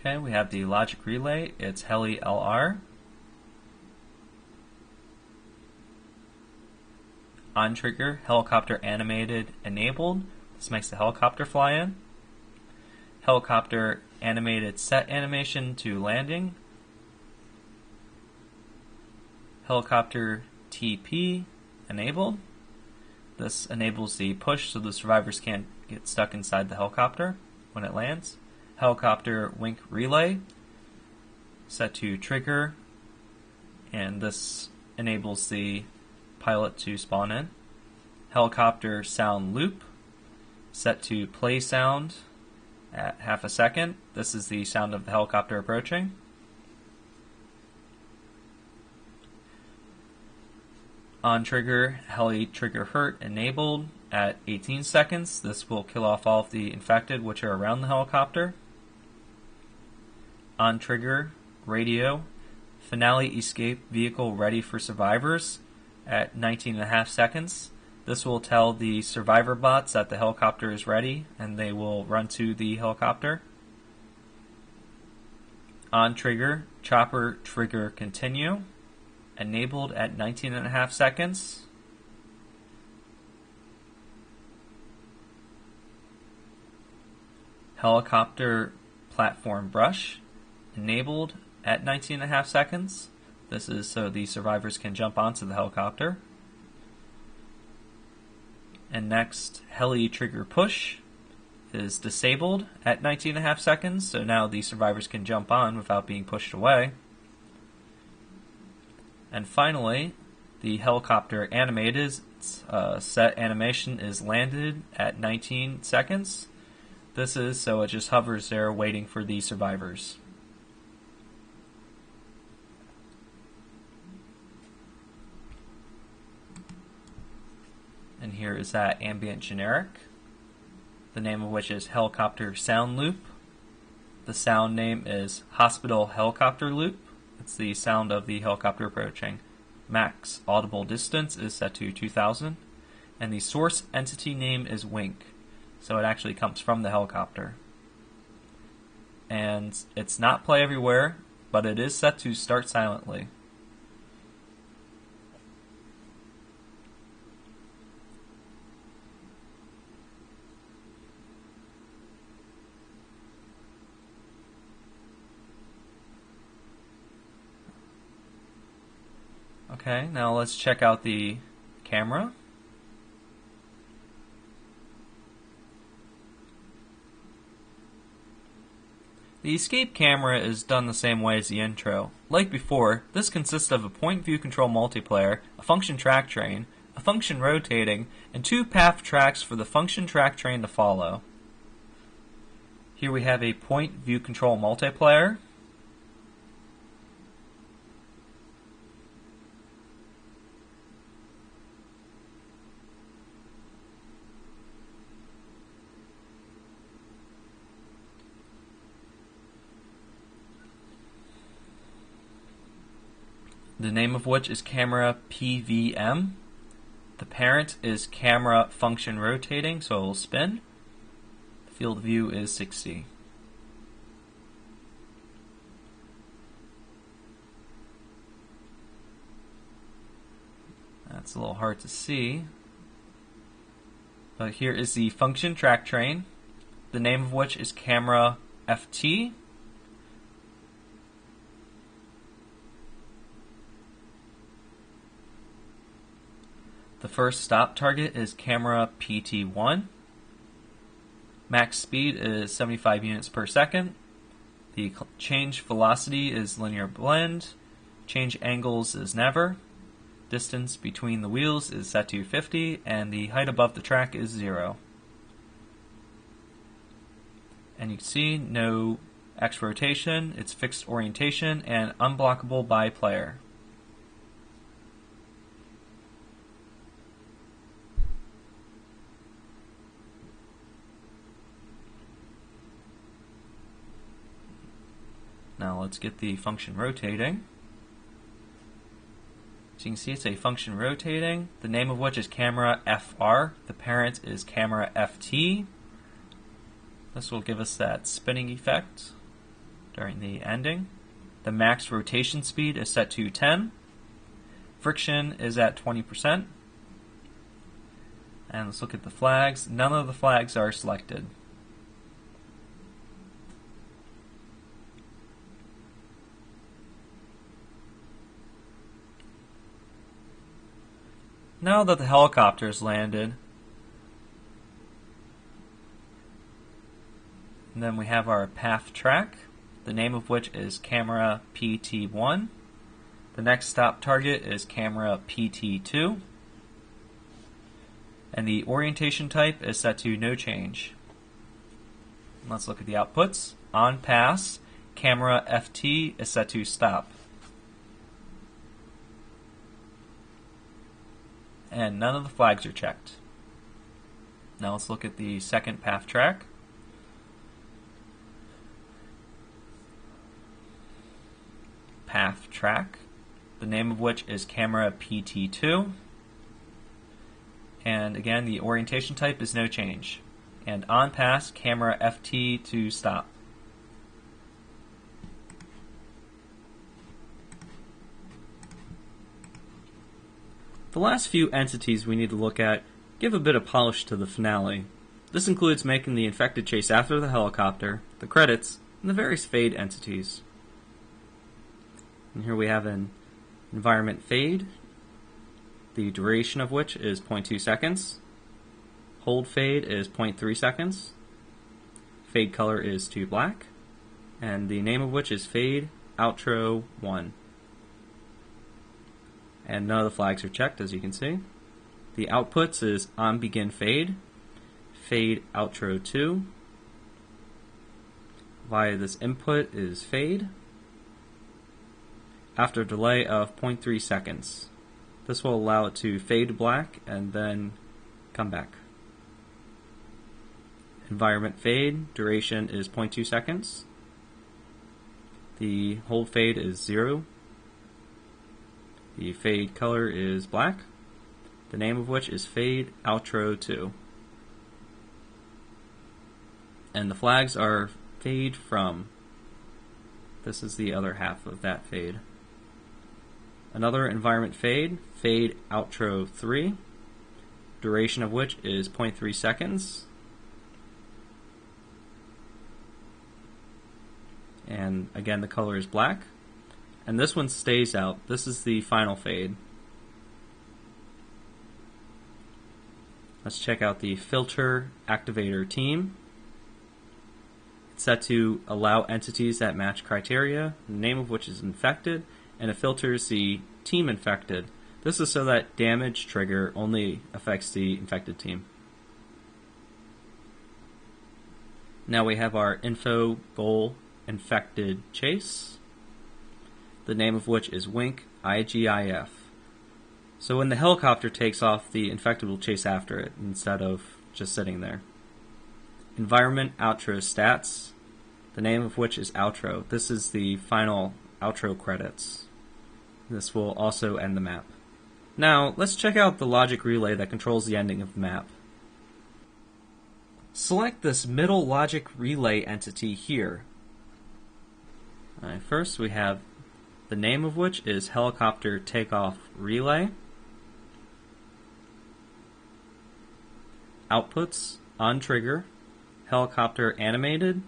Okay, we have the logic relay. It's heli LR. On trigger, helicopter animated enabled. This makes the helicopter fly in. Helicopter animated set animation to landing. Helicopter TP enabled. This enables the push so the survivors can't get stuck inside the helicopter when it lands. Helicopter wink relay set to trigger, and this enables the pilot to spawn in. Helicopter sound loop set to play sound at half a second. This is the sound of the helicopter approaching. On trigger, heli trigger hurt enabled at 18 seconds. This will kill off all of the infected which are around the helicopter. On trigger, radio, finale escape vehicle ready for survivors at 19.5 seconds. This will tell the survivor bots that the helicopter is ready and they will run to the helicopter. On trigger, chopper trigger continue, enabled at 19.5 seconds. Helicopter platform brush, enabled at 19.5 seconds. This is so the survivors can jump onto the helicopter. And next, heli trigger push is disabled at 19.5 seconds, so now the survivors can jump on without being pushed away. And finally, the helicopter animated set animation is landed at 19 seconds. This is so it just hovers there waiting for the survivors. And here is that ambient generic, the name of which is helicopter sound loop. The sound name is hospital helicopter loop. It's the sound of the helicopter approaching. Max audible distance is set to 2000, and the source entity name is wink, so it actually comes from the helicopter. And it's not play everywhere, but it is set to start silently. Okay, now let's check out the camera. The escape camera is done the same way as the intro. Like before, this consists of a point view control multiplayer, a function track train, a function rotating, and 2 path tracks for the function track train to follow. Here we have a point view control multiplayer. The name of which is camera PVM. The parent is camera function rotating, so it will spin. The field of view is 60. That's a little hard to see. But here is the function track train, the name of which is camera FT. The first stop target is camera PT1. Max speed is 75 units per second. The change velocity is linear blend. Change angles is never. Distance between the wheels is set to 50, and the height above the track is 0. And you can see no X rotation, it's fixed orientation, and unblockable by player. Now let's get the function rotating. So you can see it's a function rotating, the name of which is camera FR. The parent is camera FT. This will give us that spinning effect. during the ending. The max rotation speed is set to 10. Friction is at 20%. And let's look at the flags. None of the flags are selected. Now that the helicopter has landed, and then we have our path track, the name of which is camera PT1. The next stop target is camera PT2. And the orientation type is set to no change. Let's look at the outputs. On pass, camera FT is set to stop. And none of the flags are checked. Now let's look at the second path track. Path track, the name of which is camera PT2. And again, the orientation type is no change. And on pass, camera FT to stop. The last few entities we need to look at give a bit of polish to the finale. This includes making the infected chase after the helicopter, the credits, and the various fade entities. And here we have an environment fade, the duration of which is 0.2 seconds. Hold fade is 0.3 seconds. Fade color is to black. And the name of which is fade outro 1. And none of the flags are checked, as you can see. The outputs is on begin fade, fade outro 2. Via this input is fade after a delay of 0.3 seconds. This will allow it to fade to black and then come back. Environment fade, duration is 0.2 seconds. The hold fade is 0. The fade color is black, the name of which is fade outro 2. And the flags are fade from. This is the other half of that fade. Another environment fade, fade outro 3, duration of which is 0.3 seconds. And again, the color is black. And this one stays out. This is the final fade. Let's check out the filter activator team. It's set to allow entities that match criteria, the name of which is infected, and it filters the team infected. This is so that damage trigger only affects the infected team. Now we have our info goal infected chase, the name of which is Wink IGIF. So when the helicopter takes off, the infected will chase after it instead of just sitting there. Environment outro stats, the name of which is outro. This is the final outro credits. This will also end the map. Now let's check out the logic relay that controls the ending of the map. Select this middle logic relay entity here. Alright, first we have the name of which is helicopter takeoff relay. Outputs on trigger, helicopter animated.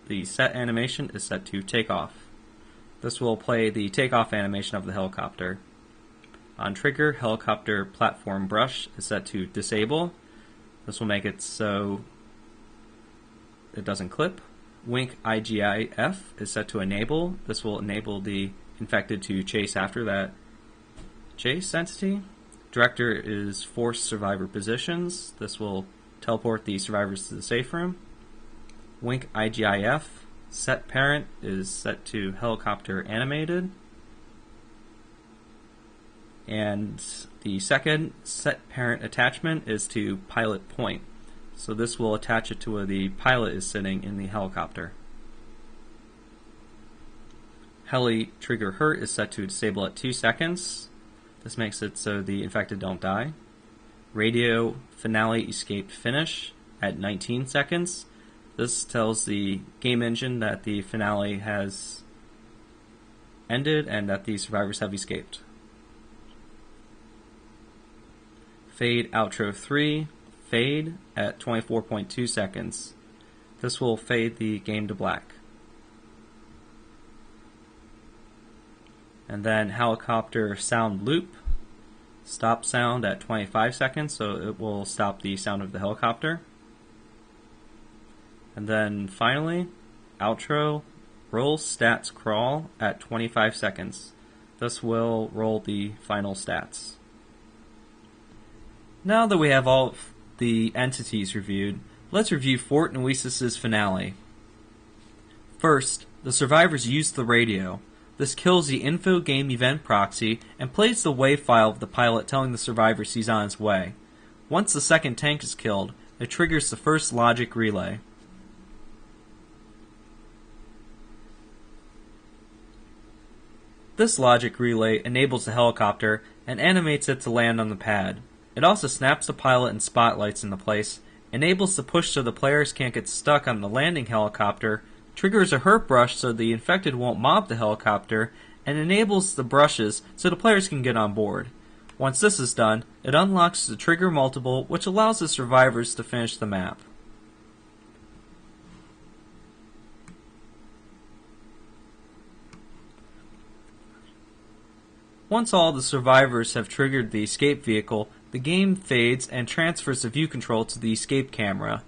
The set animation is set to takeoff. This will play the takeoff animation of the helicopter. On trigger, helicopter platform brush is set to disable. This will make it so it doesn't clip. Wink IGIF is set to enable. This will enable the infected to chase after that chase entity. Director is force survivor positions. This will teleport the survivors to the safe room. Wink IGIF set parent is set to helicopter animated. And the second set parent attachment is to pilot point. So this will attach it to where the pilot is sitting in the helicopter. Heli trigger hurt is set to disable at 2 seconds. This makes it so the infected don't die. Radio finale escaped finish at 19 seconds. This tells the game engine that the finale has ended and that the survivors have escaped. Fade outro 3, fade at 24.2 seconds. This will fade the game to black. And then helicopter sound loop, stop sound at 25 seconds, so it will stop the sound of the helicopter. And then finally, outro, roll stats crawl at 25 seconds. This will roll the final stats. Now that we have all of the entities reviewed, let's review Fort Noesis' finale. First, the survivors use the radio. This kills the info game event proxy and plays the wave file of the pilot telling the survivors he's on his way. Once the second tank is killed, it triggers the first logic relay. This logic relay enables the helicopter and animates it to land on the pad. It also snaps the pilot and spotlights into place, enables the push so the players can't get stuck on the landing helicopter, triggers a hurt brush so the infected won't mob the helicopter, and enables the brushes so the players can get on board. Once this is done, it unlocks the trigger multiple, which allows the survivors to finish the map. Once all the survivors have triggered the escape vehicle, the game fades and transfers the view control to the escape camera.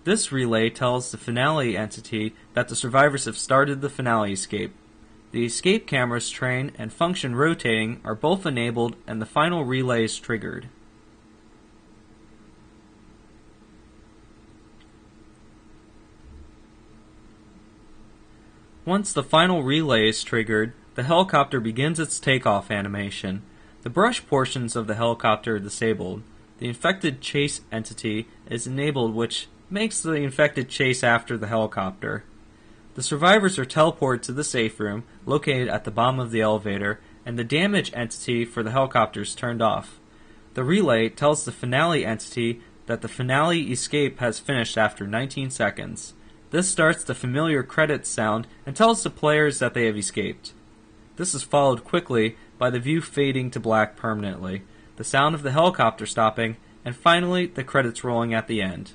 This relay tells the finale entity that the survivors have started the finale escape. The escape camera's train and function rotating are both enabled and the final relay is triggered. Once the final relay is triggered, the helicopter begins its takeoff animation. The brush portions of the helicopter are disabled. The infected chase entity is enabled, which makes the infected chase after the helicopter. The survivors are teleported to the safe room, located at the bottom of the elevator, and the damage entity for the helicopter is turned off. The relay tells the finale entity that the finale escape has finished after 19 seconds. This starts the familiar credits sound and tells the players that they have escaped. This is followed quickly by the view fading to black permanently, the sound of the helicopter stopping, and finally the credits rolling at the end.